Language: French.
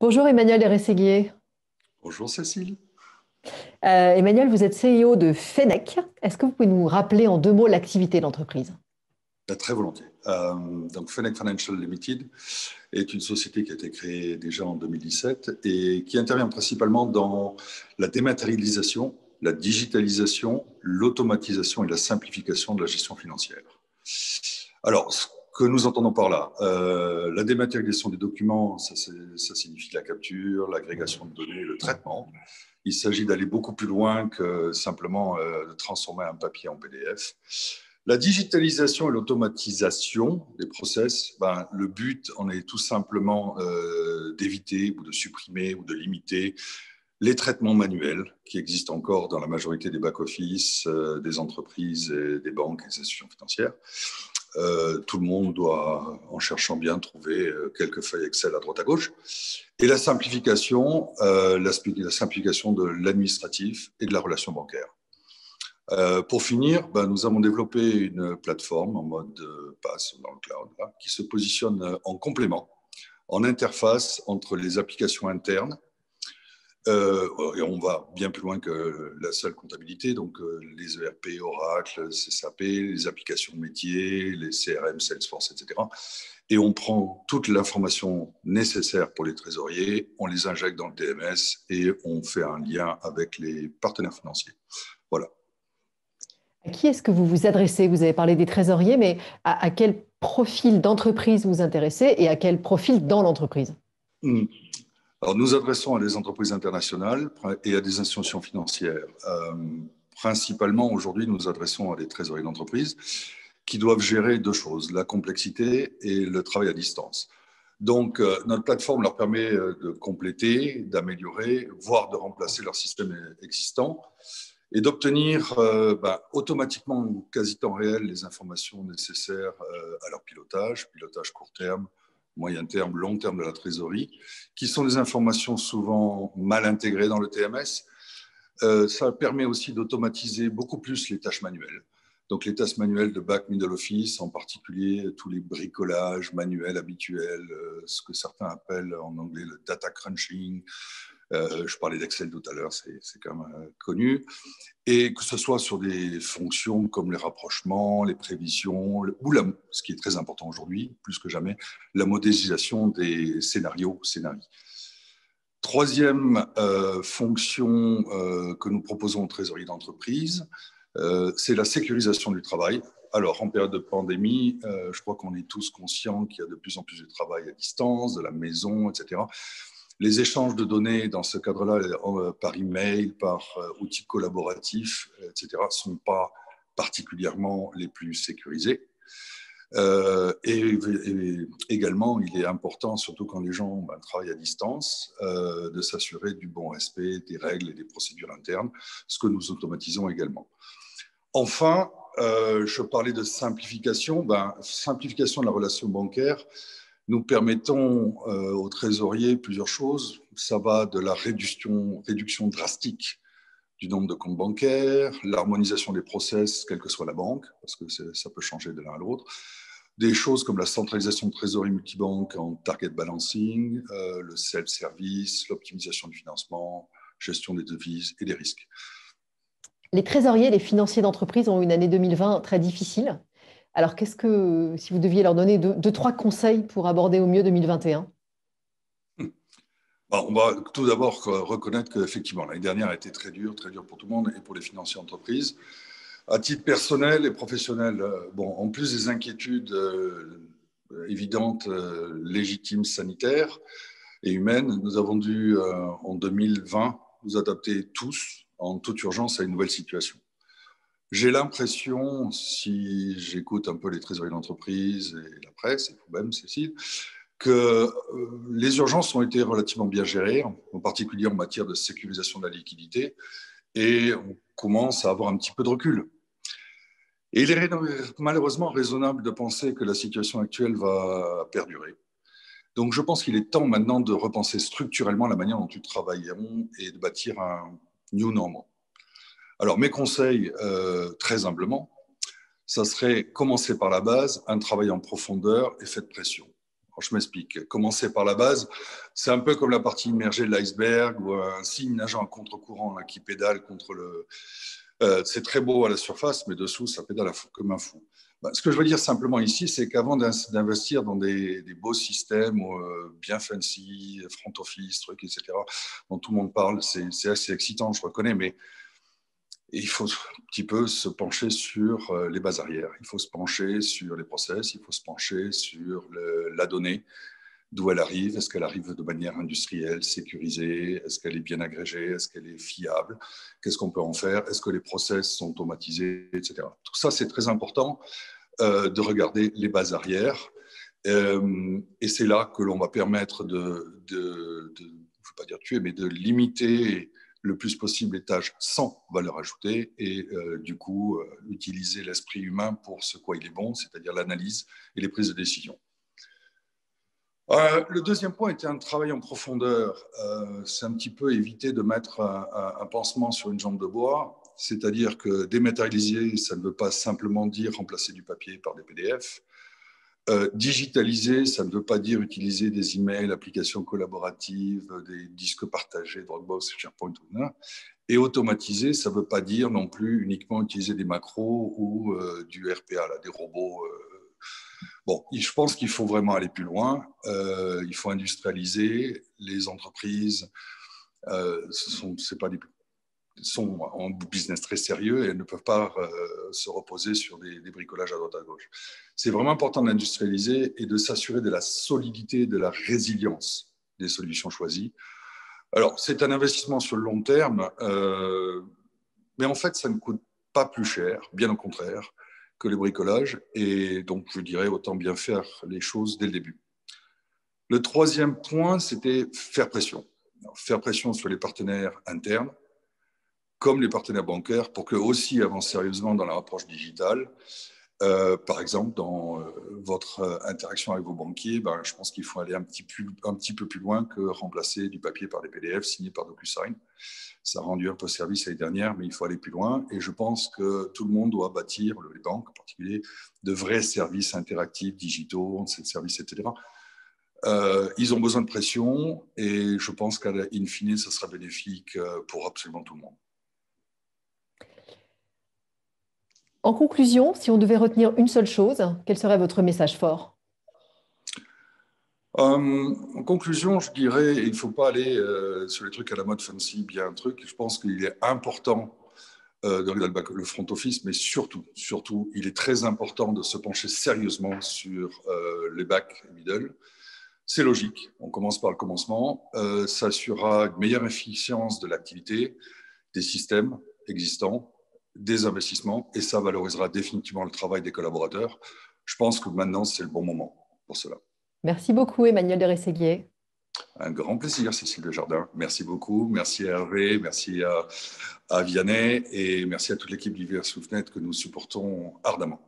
Bonjour Emmanuel Rességuier. Bonjour Cécile. Emmanuel, vous êtes CEO de Fennec. Est-ce que vous pouvez nous rappeler en deux mots l'activité de l'entreprise? Très volontiers. Donc Fennec Financial Limited est une société qui a été créée déjà en 2017 et qui intervient principalement dans la dématérialisation, la digitalisation, l'automatisation et la simplification de la gestion financière. Alors, ce que nous entendons par là, la dématérialisation des documents, ça signifie la capture, l'agrégation de données, le traitement. Il s'agit d'aller beaucoup plus loin que simplement de transformer un papier en PDF. La digitalisation et l'automatisation des process, le but en est tout simplement d'éviter ou de supprimer ou de limiter les traitements manuels qui existent encore dans la majorité des back-office, des entreprises, et des banques et des institutions financières. Tout le monde doit, en cherchant bien, trouver quelques feuilles Excel à droite à gauche. Et la simplification de l'administratif et de la relation bancaire. Pour finir, nous avons développé une plateforme en mode PaaS dans le cloud qui se positionne en complément, en interface entre les applications internes et on va bien plus loin que la seule comptabilité, donc les ERP, Oracle, SAP, les applications métiers, les CRM, Salesforce, etc. Et on prend toute l'information nécessaire pour les trésoriers, on les injecte dans le TMS et on fait un lien avec les partenaires financiers. Voilà. À qui est-ce que vous vous adressez? Vous avez parlé des trésoriers, mais à quel profil d'entreprise vous intéressez et à quel profil dans l'entreprise? Alors, nous adressons à des entreprises internationales et à des institutions financières. Principalement, aujourd'hui, nous adressons à des trésoriers d'entreprise qui doivent gérer deux choses, la complexité et le travail à distance. Donc, notre plateforme leur permet de compléter, d'améliorer, voire de remplacer leur système existant et d'obtenir automatiquement, quasi temps réel, les informations nécessaires à leur pilotage court terme, moyen terme, long terme de la trésorerie, qui sont des informations souvent mal intégrées dans le TMS. Ça permet aussi d'automatiser beaucoup plus les tâches manuelles. Donc les tâches manuelles de back middle office, en particulier tous les bricolages manuels habituels, ce que certains appellent en anglais le data crunching. Je parlais d'Excel tout à l'heure, c'est quand même connu. Et que ce soit sur des fonctions comme les rapprochements, les prévisions, ou ce qui est très important aujourd'hui, plus que jamais, la modélisation des scénarios. Troisième fonction que nous proposons aux trésoriers d'entreprise, c'est la sécurisation du travail. Alors, en période de pandémie, je crois qu'on est tous conscients qu'il y a de plus en plus de travail à distance, de la maison, etc. Les échanges de données dans ce cadre-là, par email, par outils collaboratifs, etc., ne sont pas particulièrement les plus sécurisés. Et également, il est important, surtout quand les gens travaillent à distance, de s'assurer du bon respect des règles et des procédures internes, ce que nous automatisons également. Enfin, je parlais de simplification. Simplification de la relation bancaire. Nous permettons aux trésoriers plusieurs choses. Ça va de la réduction drastique du nombre de comptes bancaires, l'harmonisation des process, quelle que soit la banque, parce que ça peut changer de l'un à l'autre. Des choses comme la centralisation de trésorerie multibanque en target balancing, le self-service, l'optimisation du financement, gestion des devises et des risques. Les trésoriers, les financiers d'entreprise ont eu une année 2020 très difficile. Alors, si vous deviez leur donner deux, trois conseils pour aborder au mieux 2021? On va tout d'abord reconnaître qu'effectivement, l'année dernière a été très dure pour tout le monde et pour les financiers d'entreprise. À titre personnel et professionnel, en plus des inquiétudes évidentes, légitimes, sanitaires et humaines, nous avons dû, en 2020, nous adapter tous, en toute urgence, à une nouvelle situation. J'ai l'impression, si j'écoute un peu les trésoriers d'entreprise et la presse, et vous-même, Cécile, que les urgences ont été relativement bien gérées, en particulier en matière de sécurisation de la liquidité, et on commence à avoir un petit peu de recul. Et il est malheureusement raisonnable de penser que la situation actuelle va perdurer. Donc je pense qu'il est temps maintenant de repenser structurellement la manière dont nous travaillons et de bâtir un new normal. Alors mes conseils, très humblement, ça serait commencer par la base, un travail en profondeur et faites pression. Alors, je m'explique. Commencer par la base, c'est un peu comme la partie immergée de l'iceberg ou un cygne nageant à contre-courant là, qui pédale contre le. C'est très beau à la surface, mais dessous, ça pédale comme un fou. Ce que je veux dire simplement ici, c'est qu'avant d'investir dans des beaux systèmes bien fancy, front office, trucs, etc., dont tout le monde parle, c'est assez excitant, je reconnais, mais il faut un petit peu se pencher sur les bases arrières. Il faut se pencher sur les process, il faut se pencher sur la donnée, d'où elle arrive, est-ce qu'elle arrive de manière industrielle, sécurisée, est-ce qu'elle est bien agrégée, est-ce qu'elle est fiable, qu'est-ce qu'on peut en faire, est-ce que les process sont automatisés, etc. Tout ça, c'est très important de regarder les bases arrières. Et c'est là que l'on va permettre je ne veux pas dire tuer, mais de limiter le plus possible les tâches sans valeur ajoutée et du coup utiliser l'esprit humain pour ce quoi il est bon, c'est-à-dire l'analyse et les prises de décision. Le deuxième point était un travail en profondeur. C'est un petit peu éviter de mettre un pansement sur une jambe de bois, c'est-à-dire que dématérialiser, ça ne veut pas simplement dire remplacer du papier par des PDF. Digitaliser, ça ne veut pas dire utiliser des emails, applications collaboratives, des disques partagés, Dropbox, SharePoint. Et automatiser, ça ne veut pas dire non plus uniquement utiliser des macros ou du RPA, là, des robots. Bon, je pense qu'il faut vraiment aller plus loin. Il faut industrialiser les entreprises. C'est pas des sont en business très sérieux et elles ne peuvent pas se reposer sur des bricolages à droite à gauche. C'est vraiment important d'industrialiser et de s'assurer de la solidité, de la résilience des solutions choisies. Alors, c'est un investissement sur le long terme, mais en fait, ça ne coûte pas plus cher, bien au contraire, que le bricolage. Et donc, je dirais, autant bien faire les choses dès le début. Le troisième point, c'était faire pression. Alors, faire pression sur les partenaires internes, comme les partenaires bancaires, pour qu'eux aussi avancent sérieusement dans leur approche digitale. Par exemple, dans votre interaction avec vos banquiers, je pense qu'il faut aller un petit peu plus loin que remplacer du papier par des PDF signés par DocuSign. Ça a rendu un peu service l'année dernière, mais il faut aller plus loin. Et je pense que tout le monde doit bâtir, les banques en particulier, de vrais services interactifs, digitaux, services, etc. Ils ont besoin de pression et je pense qu'in fine, ça sera bénéfique pour absolument tout le monde. En conclusion, si on devait retenir une seule chose, quel serait votre message fort? En conclusion, je dirais, il ne faut pas aller sur les trucs à la mode fancy, bien un truc. Je pense qu'il est important de regarder le front office, mais surtout, il est très important de se pencher sérieusement sur les back et middle. C'est logique, on commence par le commencement. Ça assurera une meilleure efficience de l'activité, des systèmes existants, des investissements, et ça valorisera définitivement le travail des collaborateurs. Je pense que maintenant, c'est le bon moment pour cela. Merci beaucoup, Emmanuel de Rességuier. Un grand plaisir, Cécile Desjardins. Merci beaucoup. Merci à Hervé, merci à Vianney et merci à toute l'équipe d'IVR Souffnet que nous supportons ardemment.